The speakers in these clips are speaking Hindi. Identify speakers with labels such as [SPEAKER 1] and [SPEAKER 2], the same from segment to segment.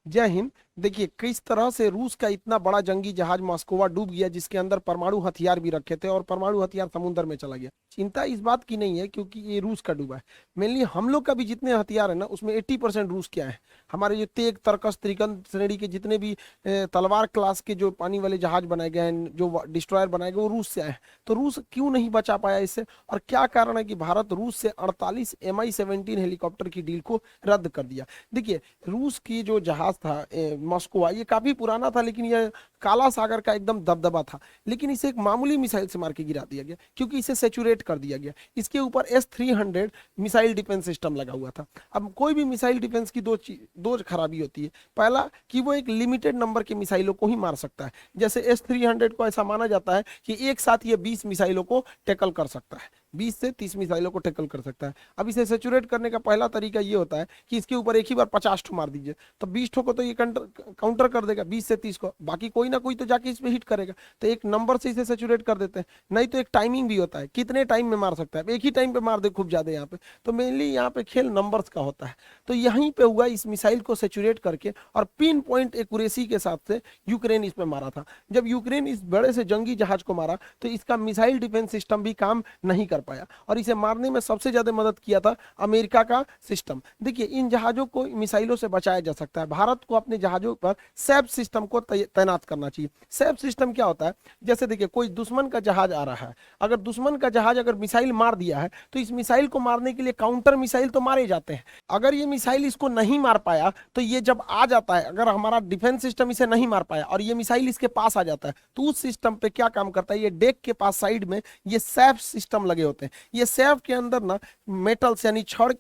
[SPEAKER 1] जय हिंद। देखिए किस तरह से रूस का इतना बड़ा जंगी जहाज मॉस्कोवा डूब गया, जिसके अंदर परमाणु हथियार भी रखे थे और परमाणु हथियार समुद्र में चला गया। चिंता इस बात की नहीं है क्योंकि ये रूस का डूबा है। मेनली हम लोग का भी जितने हथियार है ना, उसमें 80% रूस क्या है। हमारे जो तेग तरकस त्रिकन श्रेणी के जितने भी तलवार क्लास के जो पानी वाले जहाज बनाए गए हैं, जो डिस्ट्रॉयर बनाए गए, वो रूस से आए हैं। तो रूस क्यों नहीं बचा पाया इससे, और क्या कारण है कि भारत रूस से 48 MI-17 हेलीकॉप्टर की डील को रद्द कर दिया। देखिए रूस की जो जहाज था मॉस्कोवा, ये काफी पुराना था, लेकिन ये काला सागर का एकदम दबदबा था। लेकिन इसे एक मामूली मिसाइल से मार के गिरा दिया गया क्योंकि इसे सेचुरेट कर दिया गया। इसके ऊपर S-300 मिसाइल डिफेंस सिस्टम लगा हुआ था। अब कोई भी मिसाइल डिफेंस की दो खराबी होती है। पहला कि वो एक लिमिटेड नंबर के मिसाइलों को ही मार सकता है। जैसे S-300 को ऐसा माना जाता है कि एक साथ ये 20 मिसाइलों को टैकल कर सकता है, 20 से 30 मिसाइलों को टैकल कर सकता है। अब इसे सेचुरेट करने का पहला तरीका ये होता है कि इसके ऊपर एक ही बार 50 ठो मार दीजिए, तो 20 ठो को तो ये काउंटर कर देगा, 20 से 30 को, बाकी कोई ना कोई तो जाके इस पे हिट करेगा। तो एक नंबर से इसे सेचुरेट कर देते हैं। नहीं तो एक टाइमिंग भी होता है, कितने टाइम में मार सकता है, एक ही टाइम पे मार दे खूब ज्यादा यहाँ पे। तो मेनली यहाँ पे खेल नंबर्स का होता है। तो यहीं पे हुआ, इस मिसाइल को सेचुरेट करके और पिन पॉइंट एक्यूरेसी के साथ से यूक्रेन इस पे मारा था। जब यूक्रेन इस बड़े से जंगी जहाज को मारा तो इसका मिसाइल डिफेंस सिस्टम भी काम नहीं कर पाया, और इसे मारने में सबसे ज्यादा मदद किया था अमेरिका का सिस्टम। देखिए इन जहाजों को मिसाइलों से बचाया जा सकता है। भारत को अपने जहाजों पर सैप सिस्टम को तैनात करना चाहिए। सैप सिस्टम क्या होता है, जैसे देखिए कोई दुश्मन का जहाज आ रहा है, अगर दुश्मन का जहाज अगर मिसाइल मार दिया है तो इस मिसाइल को मारने के लिए काउंटर मिसाइल तो मारे जाते हैं। अगर ये मिसाइल इसको नहीं मार पाया तो ये जब आ जाता है, अगर हमारा डिफेंस सिस्टम इसे नहीं मार पाया और ये मिसाइल इसके पास आ जाता है, तो उस सिस्टम पे क्या काम करता है, ये डेक के पास साइड में ये सैप सिस्टम लगे होते हैं। ये सैप के अंदर ना मेटल्स यानी छड़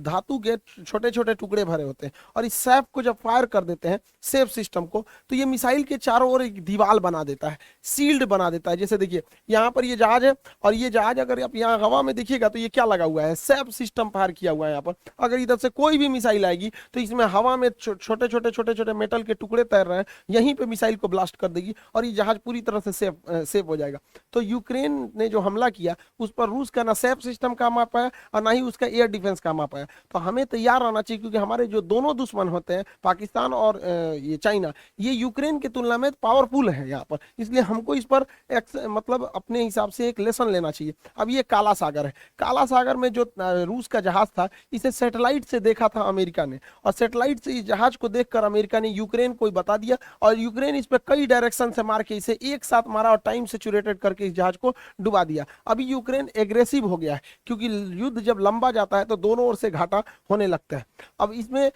[SPEAKER 1] धातु के छोटे छोटे टुकड़े भरे होते हैं, और इस सैप को जब फायर कर देते हैं सेफ सिस्टम को, तो ये मिसाइल के चारों ओर एक दीवार बना देता है, सील्ड बना देता है। जैसे देखिए यहाँ पर ये जहाज है, और ये जहाज अगर आप यहाँ हवा में देखिएगा तो ये क्या लगा हुआ है, सैप सिस्टम फायर किया हुआ है यहाँ पर। अगर इधर से कोई भी मिसाइल आएगी तो इसमें हवा में छोटे छोटे मेटल के टुकड़े तैर रहे हैं, यहीं पे मिसाइल को ब्लास्ट कर देगी और ये जहाज पूरी तरह से सेफ हो जाएगा। तो यूक्रेन ने जो हमला किया उस पर रूस का ना सेफ सिस्टम काम आ पाया और ना ही उसका एयर डिफेंस काम आ पाया। तो हमें तैयार रहना चाहिए, क्योंकि हमारे जो दोनों दुश्मन होते हैं पाकिस्तान और ये चाइना, ये यूक्रेन की तुलना में पावरफुल है यहाँ पर। इसलिए हमको इस पर मतलब अपने हिसाब से एक लेसन लेना चाहिए। अब ये काला सागर है, काला सागर में जो रूस का जहाज था, इसे सैटेलाइट से देखा था अमेरिका ने, और सैटेलाइट से इस जहाज को देखकर अमेरिका ने यूक्रेन को बता दिया, और यूक्रेन इस पर कई डायरेक्शन से मार के इसे एक साथ मारा और टाइम सेचुरेटेड करके इस जहाज को डुबा दिया। अभी यूक्रेन एग्रेसिव हो गया है, क्योंकि युद्ध जब लंबा जाता है तो दोनों ओर से घाटा होने लगता है। अब इसमें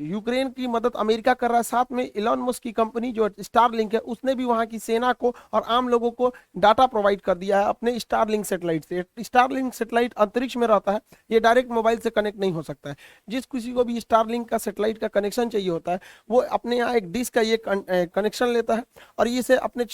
[SPEAKER 1] यूक्रेन की मदद अमेरिका कर रहा है, साथ में इलॉन मस्क की कंपनी जो स्टारलिंक है, उसने भी वहां की सेना को और आम लोगों को डाटा प्रोवाइड कर दिया है अपने स्टारलिंक सेटेलाइट से। स्टारलिंक सेटेलाइट अंतरिक्ष में रहता है, ये डायरेक्ट मोबाइल से कनेक्ट नहीं हो सकता है। जिस किसी को भी स्टारलिंक का सेटेलाइट का कनेक्शन चाहिए होता है, वो अपने यहाँ एक डिश का ये कनेक्शन लेता है, और इसे अपने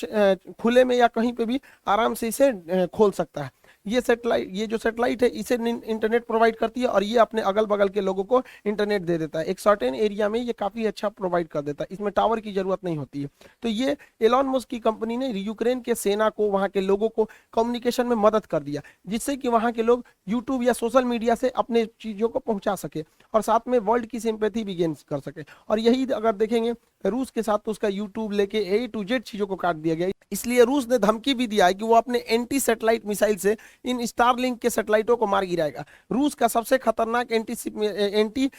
[SPEAKER 1] खुले में या कहीं पे भी आराम से इसे खोल सकता है। ये सेटेलाइट, ये जो सेटेलाइट है, इसे इंटरनेट प्रोवाइड करती है, और ये अपने अगल बगल के लोगों को इंटरनेट दे देता है। एक सर्टेन एरिया में ये काफी अच्छा प्रोवाइड कर देता है, इसमें टावर की जरूरत नहीं होती है। तो ये एलॉन मस्क की कंपनी ने यूक्रेन के सेना को, वहां के लोगों को कम्युनिकेशन में मदद कर दिया, जिससे कि वहां के लोग यूट्यूब या सोशल मीडिया से अपने चीजों को पहुंचा सके, और साथ में वर्ल्ड की सिंपैथी भी गेन कर सके। और यही अगर देखेंगे रूस के साथ, तो उसका यूट्यूब लेके A to Z चीजों को काट दिया गया। इसलिए रूस ने धमकी भी दिया है कि वो अपने एंटी सैटेलाइट मिसाइल से इन स्टारलिंक के सैटेलाइटों को मार गिराएगा। रूस का सबसे खतरनाक एंटी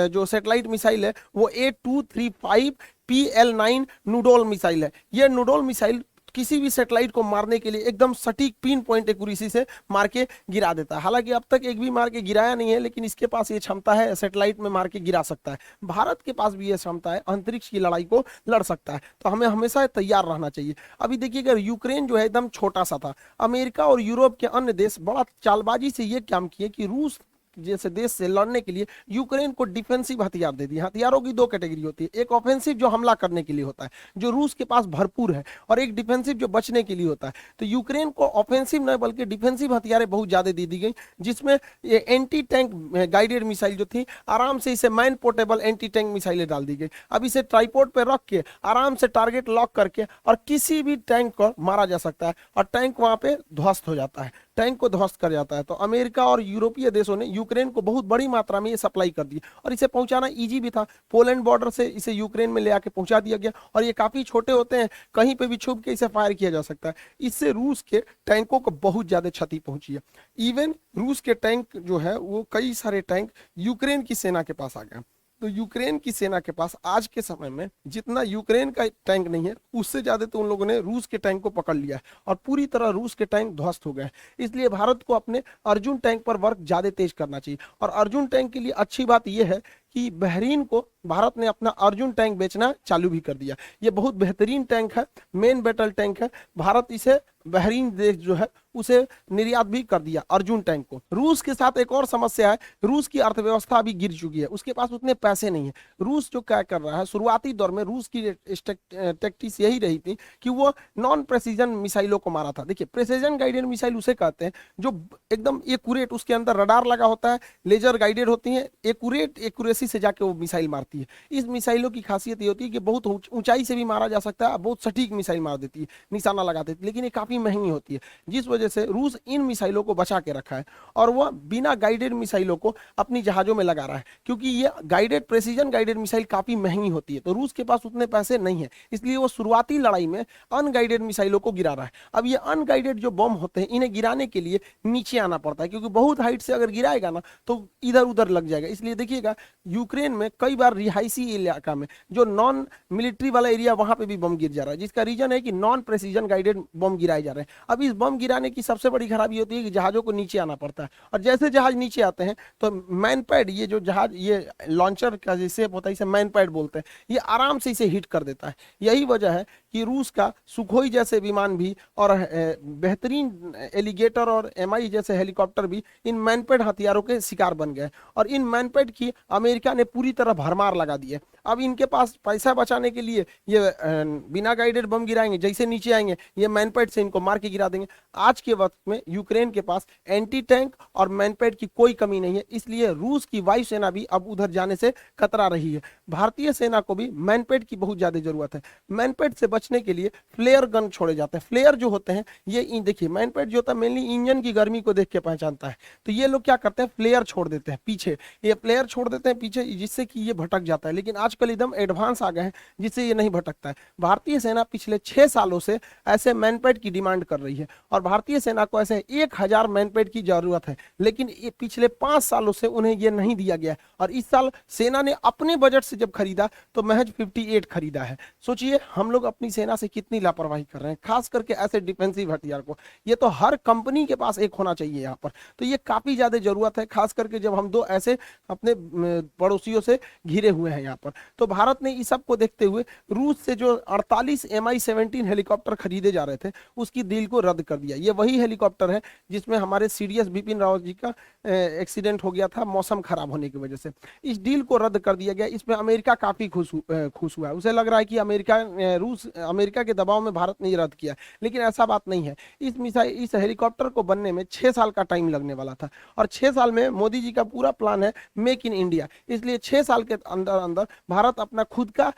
[SPEAKER 1] जो सैटेलाइट मिसाइल है वो A235 PL9 नूडोल मिसाइल है। ये नूडोल मिसाइल किसी भी सैटेलाइट को मारने के लिए एकदम सटीक पिन पॉइंट एक्यूरेसी से मार के गिरा देता है। हालांकि अब तक एक भी मार के गिराया नहीं है, लेकिन इसके पास ये क्षमता है, सैटेलाइट में मार के गिरा सकता है। भारत के पास भी ये क्षमता है, अंतरिक्ष की लड़ाई को लड़ सकता है। तो हमें हमेशा तैयार रहना चाहिए। अभी देखिएगा यूक्रेन जो है एकदम छोटा सा था, अमेरिका और यूरोप के अन्य देश बड़ा चालबाजी से ये काम किए कि रूस जैसे देश से लड़ने के लिए यूक्रेन को डिफेंसिव हथियार दे दिए। हथियारों की दो कैटेगरी होती है, एक ऑफेंसिव जो हमला करने के लिए होता है, जो रूस के पास भरपूर है, और एक डिफेंसिव जो बचने के लिए होता है। तो यूक्रेन को ऑफेंसिव न बल्कि डिफेंसिव हथियारें बहुत ज्यादा दे दी गई, जिसमें ये एंटी टैंक गाइडेड मिसाइल जो थी, आराम से इसे मैन पोर्टेबल एंटी टैंक मिसाइलें डाल दी गई। अब इसे ट्राइपोड पे रख के आराम से टारगेट लॉक करके और किसी भी टैंक को मारा जा सकता है, और टैंक वहां पे ध्वस्त हो जाता है। टैंक को ध्वस्त कर जाता है। तो अमेरिका और यूरोपीय देशों ने यूक्रेन को बहुत बड़ी मात्रा में ये सप्लाई कर दी और इसे पहुंचाना इजी भी था। पोलैंड बॉर्डर से इसे यूक्रेन में ले आके पहुंचा दिया गया और ये काफी छोटे होते हैं, कहीं पे भी छुप के इसे फायर किया जा सकता है। इससे रूस के टैंकों को बहुत ज्यादा क्षति पहुंची है। इवन रूस के टैंक जो है वो कई सारे टैंक यूक्रेन की सेना के पास आ गए। तो यूक्रेन की सेना के पास आज के समय में जितना यूक्रेन का टैंक नहीं है, उससे ज्यादा तो उन लोगों ने रूस के टैंक को पकड़ लिया है और पूरी तरह रूस के टैंक ध्वस्त हो गए हैं। इसलिए भारत को अपने अर्जुन टैंक पर वर्क ज्यादा तेज करना चाहिए। और अर्जुन टैंक के लिए अच्छी बात यह है कि बहरीन को भारत ने अपना अर्जुन टैंक बेचना चालू भी कर दिया। ये बहुत बेहतरीन टैंक है, मेन बैटल टैंक है। भारत इसे बहरीन देश जो है उसे निर्यात भी कर दिया अर्जुन टैंक को। रूस के साथ एक और समस्या है, रूस की अर्थव्यवस्था अभी गिर चुकी है, उसके पास उतने पैसे नहीं है। रूस जो क्या कर रहा है, शुरुआती दौर में रूस की टैक्टिक्स यही रही थी कि वो नॉन प्रेसिजन मिसाइलों को मारा था। देखिए, प्रेसिजन गाइडेड मिसाइल उसे कहते हैं जो एकदम एक्यूरेट, उसके अंदर रडार लगा होता है, लेजर गाइडेड होती है, एक्यूरेसी से जाके वो मिसाइल मारती है। इस मिसाइलों की खासियत ये होती है कि बहुत ऊंचाई से भी मारा जा सकता है, बहुत सटीक मिसाइल मार देती है, निशाना लगा देती है, लेकिन ये काफी महंगी होती है, जिस वजह से रूस इन मिसाइलों को बचा के रखा है और वह बिना गाइडेड मिसाइलों को अपनी जहाजों में लगा रहा है, क्योंकि ये गाइडेड, प्रेसिजन गाइडेड मिसाइल काफी महंगी होती है। तो रूस के पास उतने पैसे नहीं है, इसलिए वो शुरुआती लड़ाई में अनगाइडेड मिसाइलों को गिरा रहा है। अब ये अनगाइडेड जो बम होते हैं, इन्हें गिराने के लिए नीचे आना पड़ता है, क्योंकि बहुत हाइट से अगर गिराएगा ना तो इधर उधर लग जाएगा। इसलिए देखिएगा यूक्रेन में कई बार रिहायशी इलाका में जो नॉन मिलिट्री वाला एरिया, वहां पे भी बम गिर जा रहा है, जिसका रीजन है कि नॉन प्रेसिजन गाइडेड बम गिराए जा रहे हैं। अब इस बम गिराने की सबसे बड़ी खराबी होती है कि जहाजों को नीचे आना पड़ता है, और जैसे जहाज नीचे आते हैं तो मैन पैड, ये जो जहाज, ये लॉन्चर का जैसे होता है, इसे मैन पैड बोलते हैं, ये आराम से इसे हिट कर देता है। यही वजह है कि रूस का सुखोई जैसे विमान भी और बेहतरीन एलिगेटर और एमआई जैसे हेलीकॉप्टर भी इन मैनपेड हथियारों के शिकार बन गए और इन मैनपेड की अमेरिका ने पूरी तरह भरमार लगा दी है। अब इनके पास पैसा बचाने के लिए ये बिना गाइडेड बम गिराएंगे, जैसे नीचे आएंगे ये मैनपेड से इनको मार के गिरा देंगे। आज के वक्त में यूक्रेन के पास एंटी टैंक और मैनपेड की कोई कमी नहीं है, इसलिए रूस की वायुसेना भी अब उधर जाने से कतरा रही है। भारतीय सेना को भी मैनपेड की बहुत ज्यादा जरूरत है। मैनपेड से बचने के लिए फ्लेयर गन छोड़े जाते हैं। फ्लेयर जो होते हैं ये देखिए, मैनपेड जो होता है मेनली इंजन की गर्मी को देख के पहचानता है, तो ये लोग क्या करते हैं, फ्लेयर छोड़ देते हैं पीछे, ये फ्लेयर छोड़ देते हैं पीछे, जिससे कि ये भटक जाता है। लेकिन आजकल एकदम एडवांस आ गए हैं जिससे ये नहीं भटकता है। भारतीय सेना पिछले 6 सालों से ऐसे मैनपेड की डिमांड कर रही है और भारतीय सेना को ऐसे 1000 मैनपेड की जरूरत है, लेकिन ये पिछले 5 सालों से उन्हें ये नहीं दिया गया और इस साल सेना ने अपने बजट से जब खरीदा तो महज 58 खरीदा है। सोचिए हम लोग अपनी सेना से कितनी लापरवाही कर रहे हैं, खास करके ऐसे डिफेंसिव हथियार को। ये तो हर कंपनी के पास एक होना चाहिए यहाँ पर, तो ये काफी ज्यादा जरूरत है, खास करके जब हम दो ऐसे अपने पड़ोसियों से घिरे हुए हैं यहाँ पर। तो भारत ने इस सब को देखते हुए रूस से जो 48 Mi-17 हेलीकॉप्टर खरीदे जा रहे थे उसकी डील को रद्द कर दिया। ये वही हेलीकॉप्टर है जिसमें हमारे सीडीएस बिपिन रावत जी का एक्सीडेंट हो गया था मौसम खराब होने की वजह से। इस डील को रद्द कर दिया गया। इसमें अमेरिका काफी खुश हुआ है, उसे लग रहा है कि अमेरिका के दबाव में भारत ने रद्द किया, लेकिन ऐसा बात नहीं है। इस हेलीकॉप्टर को बनने में 6 साल का टाइम लगने वाला था और 6 साल में मोदी जी का पूरा प्लान है मेक इन इंडिया, इसलिए 6 साल के अंदर अंदर भारत अपना खुद का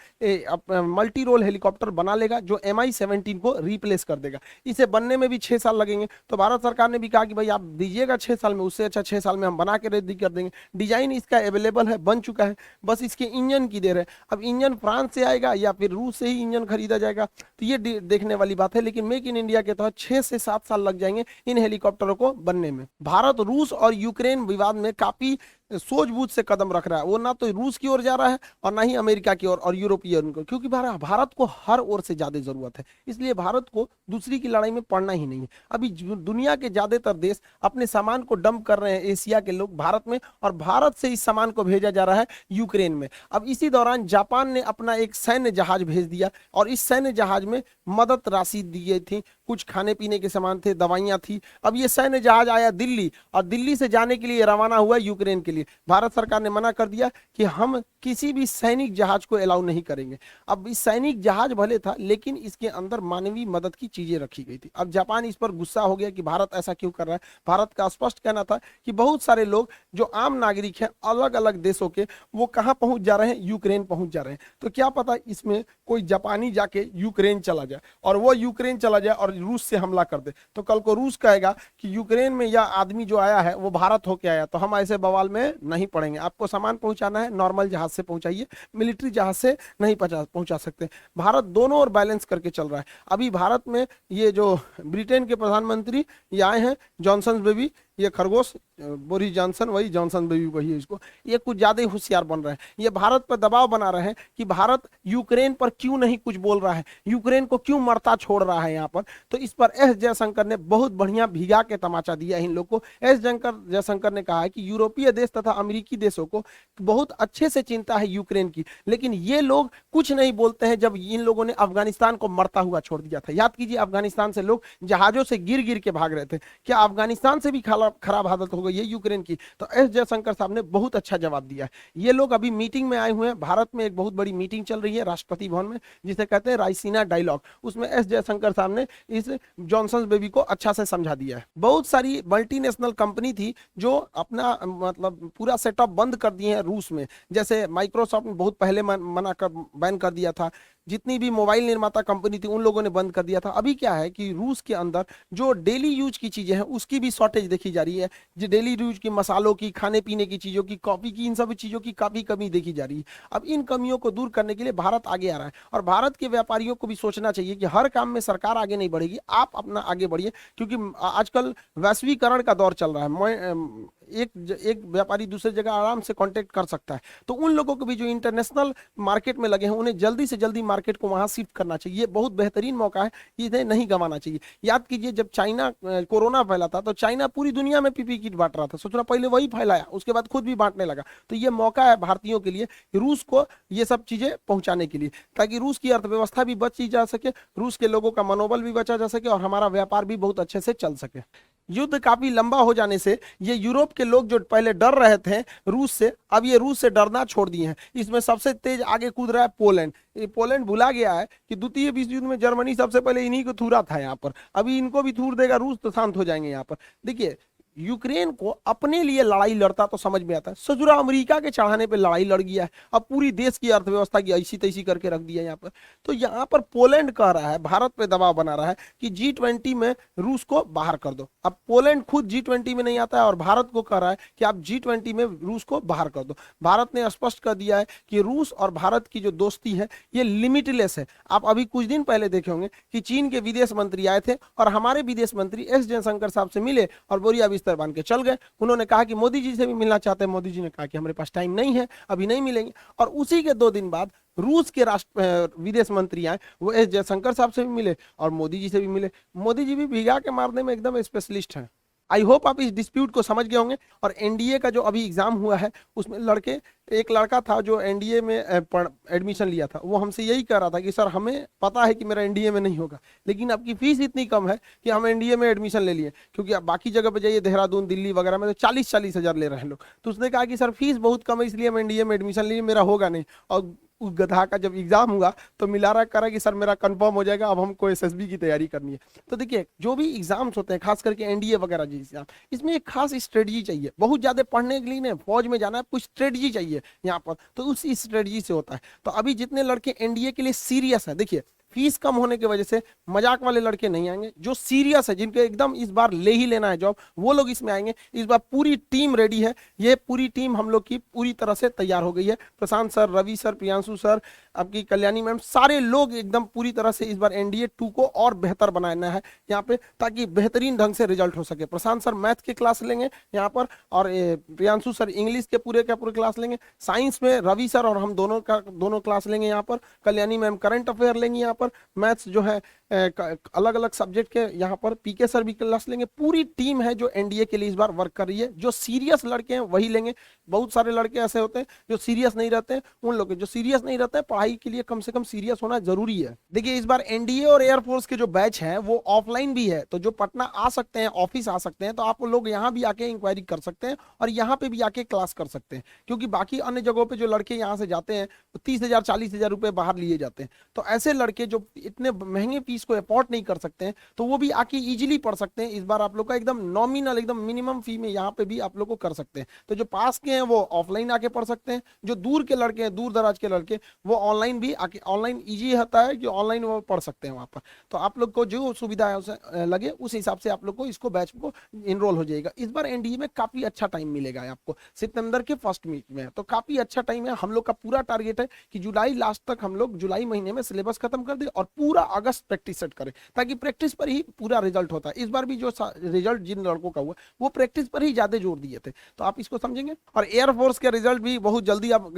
[SPEAKER 1] मल्टी रोल हेलीकॉप्टर बना लेगा जो Mi-17 को रिप्लेस कर देगा। इसे बनने में भी 6 साल लगेंगे, तो भारत सरकार ने भी कहा कि भाई आप दीजिएगा 6 साल में, उससे अच्छा 6 साल में हम बना के रेडी कर देंगे। डिजाइन इसका अवेलेबल है, बन चुका है, बस इसके इंजन की देर है। अब इंजन फ्रांस से आएगा या फिर रूस से ही इंजन खरीदा जाएगा, तो ये देखने वाली बात है, लेकिन मेक इन इंडिया के तहत 6 से 7 साल लग जाएंगे इन हेलीकॉप्टरों को बनने में। भारत रूस और यूक्रेन विवाद में काफी सूझबूझ से कदम रख रहा है, वो ना तो रूस की ओर जा रहा है और ना ही अमेरिका की ओर और यूरोपीय को, क्योंकि भारत को हर ओर से ज्यादा जरूरत है, इसलिए भारत को दूसरी की लड़ाई में पड़ना ही नहीं है। अभी दुनिया के ज्यादातर देश अपने सामान को डंप कर रहे हैं, एशिया के लोग भारत में, और भारत से इस सामान को भेजा जा रहा है यूक्रेन में। अब इसी दौरान जापान ने अपना एक सैन्य जहाज भेज दिया और इस सैन्य जहाज में मदद राशि दी गई थी, कुछ खाने पीने के सामान थे, दवाइयां थी। अब ये सैन्य जहाज आया दिल्ली और दिल्ली से जाने के लिए रवाना हुआ यूक्रेन के लिए। लिए भारत सरकार ने मना कर दिया कि हम किसी भी सैनिक जहाज को अलाउ नहीं करेंगे। अब इस सैनिक जहाज भले था, लेकिन इसके अंदर मानवीय मदद की चीजें रखी गई थी। अब जापान इस पर गुस्सा हो गया कि भारत ऐसा क्यों कर रहा है। भारत का स्पष्ट कहना था कि बहुत सारे लोग जो आम नागरिक हैं अलग अलग देशों के, वो कहां पहुंच जा रहे हैं, यूक्रेन पहुंच जा रहे हैं। तो क्या पता इसमें कोई जापानी जाके यूक्रेन चला जाए और वो यूक्रेन चला जाए और रूस से हमला कर दे, तो कल को रूस कहेगा कि यूक्रेन में यह आदमी जो आया है वो भारत होके आया, तो हम ऐसे बवाल में नहीं पड़ेंगे। आपको सामान पहुंचाना है नॉर्मल जहाज से पहुंचाइए, मिलिट्री जहाज से नहीं पहुंचा सकते। भारत दोनों ओर बैलेंस करके चल रहा है। अभी भारत में ये जो ब्रिटेन के प्रधानमंत्री ये आए हैं, जॉनसन बेबी, ये खरगोश बोरिस जॉनसन, वही जॉनसन बेबी वही है इसको, ये कुछ ज्यादा ही होशियार बन रहे हैं। ये भारत पर दबाव बना रहे हैं कि भारत यूक्रेन पर क्यों नहीं कुछ बोल रहा है, यूक्रेन को क्यों मरता छोड़ रहा है यहाँ पर। तो इस पर एस जयशंकर ने बहुत बढ़िया भिगा के तमाचा दिया है इन लोग को। एस जयशंकर ने कहा है कि यूरोपीय देश तथा अमेरिकी देशों को बहुत अच्छे से चिंता है यूक्रेन की, लेकिन ये लोग कुछ नहीं बोलते हैं जब इन लोगों ने अफगानिस्तान को मरता हुआ छोड़ दिया था। याद कीजिए, अफगानिस्तान से लोग जहाजों से गिर गिर के भाग रहे थे। क्या अफगानिस्तान से भी खराब हालत हो गई है यूक्रेन की? तो एस जयशंकर साहब ने बहुत अच्छा जवाब दिया है। ये लोग अभी मीटिंग में आए हुए हैं। भारत में एक बहुत बड़ी मीटिंग चल रही है राष्ट्रपति भवन में, जिसे कहते हैं रायसीना डायलॉग। उसमें एस जयशंकर साहब ने इस जॉनसन बेबी को अच्छा से समझा दिया है। बहुत सारी मल्टीनेशनल कंपनी थी जो अपना मतलब पूरा सेटअप बंद कर दिए हैं रूस में, जैसे माइक्रोसॉफ्ट ने बहुत पहले बैन कर दिया था। जितनी भी मोबाइल निर्माता कंपनी थी उन लोगों ने बंद कर दिया था। अभी क्या है कि रूस के अंदर जो डेली यूज की चीजें हैं उसकी भी शॉर्टेज देखी जा रही है। जो डेली यूज की मसालों की, खाने पीने की चीजों की, कॉफी की, इन सब चीजों की काफी कमी देखी जा रही है। अब इन कमियों को दूर करने के लिए भारत आगे आ रहा है और भारत के व्यापारियों को भी सोचना चाहिए कि हर काम में सरकार आगे नहीं बढ़ेगी, आप अपना आगे बढ़िए, क्योंकि आजकल वैश्वीकरण का दौर चल रहा है। एक व्यापारी दूसरे जगह आराम से कांटेक्ट कर सकता है। तो उन लोगों को भी जो इंटरनेशनल मार्केट में लगे हैं उन्हें जल्दी से जल्दी मार्केट को वहां शिफ्ट करना चाहिए। ये बहुत बेहतरीन मौका है, इन्हें नहीं गंवाना चाहिए। याद कीजिए, जब चाइना कोरोना फैला था तो चाइना पूरी दुनिया में पीपी किट बांट रहा था। सोच रहा पहले वही फैलाया, उसके बाद खुद भी बांटने लगा। तो ये मौका है भारतीयों के लिए रूस को ये सब चीजें पहुंचाने के लिए, ताकि रूस की अर्थव्यवस्था भी बची जा सके, रूस के लोगों का मनोबल भी बचा जा सके और हमारा व्यापार भी बहुत अच्छे से चल सके। युद्ध काफी लंबा हो जाने से ये यूरोप के लोग जो पहले डर रहे थे रूस से, अब ये रूस से डरना छोड़ दिए हैं। इसमें सबसे तेज आगे कूद रहा है पोलैंड। ये पोलैंड भुला गया है कि द्वितीय विश्व युद्ध में जर्मनी सबसे पहले इन्हीं को थूरा था यहाँ पर। अभी इनको भी थूर देगा रूस तो शांत हो जाएंगे यहाँ पर। देखिए, यूक्रेन को अपने लिए लड़ाई लड़ता तो समझ में आता है, सजुरा अमेरिका के चढ़ाने पे लड़ाई लड़ गया है। अब पूरी देश की अर्थव्यवस्था की ऐसी तैसी करके रख दिया यहाँ पर। तो यहाँ पर पोलैंड कह रहा है, भारत पे दबाव बना रहा है कि G20 में रूस को बाहर कर दो। अब पोलैंड खुद G20 में नहीं आता है और भारत को कह रहा है कि आप G20 में रूस को बाहर कर दो। भारत ने स्पष्ट कर दिया है कि रूस और भारत की जो दोस्ती है ये लिमिटलेस है। आप अभी कुछ दिन पहले देखे होंगे कि चीन के विदेश मंत्री आए थे और हमारे विदेश मंत्री एस जयशंकर साहब से मिले और बोरिया बांध के चल गए। उन्होंने कहा कि मोदी जी से भी मिलना चाहते हैं। मोदी जी ने कहा कि हमारे पास टाइम नहीं है, अभी नहीं मिलेंगे। और उसी के 2 दिन बाद रूस के विदेश मंत्री आए, वो एस जयशंकर साहब से भी मिले और मोदी जी से भी मिले। मोदी जी भी भिगा के मारने में एकदम स्पेशलिस्ट हैं। आई होप आप इस डिस्प्यूट को समझ गए होंगे। और एनडीए का जो अभी एग्जाम हुआ है उसमें एक लड़का था जो एनडीए में एडमिशन लिया था, वो हमसे यही कह रहा था कि सर हमें पता है कि मेरा एनडीए में नहीं होगा, लेकिन आपकी फीस इतनी कम है कि हम एनडीए में एडमिशन ले लिए, क्योंकि आप बाकी जगह पे जाइए देहरादून, दिल्ली वगैरह में तो 40-40 हज़ार ले रहे हैं लोग। तो उसने कहा कि सर फीस बहुत कम है इसलिए हम एनडीए में एडमिशन लिए, मेरा होगा नहीं। और उस गधा का जब एग्जाम हुआ तो मिला रहा करा कि सर मेरा कंफर्म हो जाएगा, अब हमको एसएसबी की तैयारी करनी है। तो देखिए, जो भी एग्जाम्स होते हैं खास करके एनडीए वगैरह जी एग्जाम, इसमें एक खास स्ट्रेटजी चाहिए। बहुत ज्यादा पढ़ने के लिए नहीं, फौज में जाना है, कुछ स्ट्रेटजी चाहिए यहाँ पर, तो उस स्ट्रेटजी से होता है। तो अभी जितने लड़के एनडीए के लिए सीरियस है, देखिए फीस कम होने की वजह से मजाक वाले लड़के नहीं आएंगे। जो सीरियस है, जिनको एकदम इस बार ले ही लेना है जॉब, वो लोग इसमें आएंगे। इस बार पूरी टीम रेडी है, ये पूरी टीम हम लोग की पूरी तरह से तैयार हो गई है। Prashant sir, Ravi sir, Priyanshu sir, आपकी कल्याणी मैम, सारे लोग एकदम पूरी तरह से इस बार एनडीए 2 को और बेहतर बनाना है यहाँ पे, ताकि बेहतरीन ढंग से रिजल्ट हो सके। प्रशांत सर मैथ के क्लास लेंगे यहाँ पर और प्रियांशु सर इंग्लिश के पूरे क्लास लेंगे। साइंस में रवि सर और हम दोनों क्लास लेंगे यहाँ पर। कल्याणी मैम करंट अफेयर लेंगे यहाँ पर। पर मैथ्स जो है अलग अलग सब्जेक्ट के यहाँ पर पीके सर भी क्लास लेंगे। पूरी टीम है जो एनडीए के लिए इस बार वर्क कर रही है। जो सीरियस लड़के हैं वही लेंगे। बहुत सारे लड़के ऐसे होते हैं जो सीरियस नहीं रहते हैं, उन लोग जो सीरियस नहीं रहते हैं पढ़ाई के लिए कम से कम सीरियस होना जरूरी है। देखिए इस बार एनडीए और एयरफोर्स के जो बैच हैं वो ऑफलाइन भी है, तो जो पटना आ सकते हैं, ऑफिस आ सकते हैं, तो आप लोग यहाँ भी आके इंक्वायरी कर सकते हैं और यहाँ पे भी आके क्लास कर सकते हैं। क्योंकि बाकी अन्य जगहों पे जो लड़के यहाँ से जाते हैं तो 30,000 40,000 रुपए बाहर लिए जाते हैं। तो ऐसे लड़के जो इतने महंगे फीस को अफोर्ड नहीं कर सकते हैं तो वो भी आके इजीली पढ़ सकते हैं। इस बार आप लोग का एकदम नॉमिनल, एकदम मिनिमम फी में यहाँ पे भी आप लोग को कर सकते हैं। तो जो पास के हैं वो ऑफलाइन आके पढ़ सकते हैं, जो दूर के लड़के हैं, दूर दराज के लड़के, वो ऑनलाइन भी आके, ऑनलाइन ईजी होता है कि ऑनलाइन वो पढ़ सकते हैं वहाँ पर। तो आप लोग को जो सुविधा है उसे लगे उस हिसाब से आप लोग को इसको बैच को इनरोल हो जाएगा। इस बार एनडीए में काफी अच्छा टाइम मिलेगा आपको सितंबर के फर्स्ट वीक में, तो काफी अच्छा टाइम है। हम लोग का पूरा टारगेट है कि जुलाई लास्ट तक हम लोग जुलाई महीने में सिलेबस खत्म कर दे और पूरा अगस्त प्रैक्टिस सेट करें, ताकि प्रैक्टिस पर ही पूरा रिजल्ट होता है। इस बार भी जो रिजल्ट जिन लड़कों का हुआ वो प्रैक्टिस पर ही ज्यादा जोर दिए थे, तो आप इसको समझेंगे। और एयरफोर्स के रिजल्ट भी बहुत जल्दी अब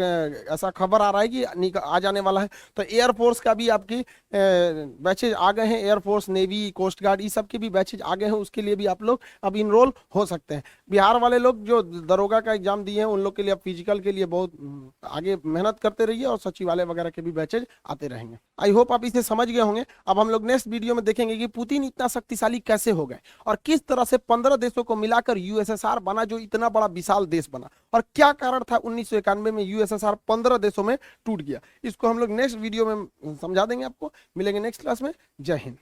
[SPEAKER 1] ऐसा खबर आ रहा है कि आ जाने वाला है, तो एयरफोर्स का भी आपकी बैचेज आ गए हैं। एयरफोर्स, नेवी, कोस्ट गार्ड, इस सब के भी बैचेज आ गए हैं, उसके लिए भी आप लोग अब इनरोल हो सकते हैं। बिहार वाले लोग जो दरोगा का एग्जाम दिए हैं उन लोग के लिए अब फिजिकल के लिए बहुत आगे मेहनत करते रहिए और सचिवालय वगैरह के भी बैचेज आते रहेंगे। आई होप आप इसे समझ गए होंगे। अब हम लोग नेक्स्ट वीडियो में देखेंगे कि पुतिन इतना शक्तिशाली कैसे हो गए और किस तरह से 15 देशों को मिलाकर यूएसएसआर बना, जो इतना बड़ा विशाल देश बना, और क्या कारण था 1991 में यूएसएसआर 15 देशों में टूट गया। इसको हम लोग नेक्स्ट वीडियो में समझा देंगे आपको। मिलेंगे नेक्स्ट क्लास में। जय हिंद।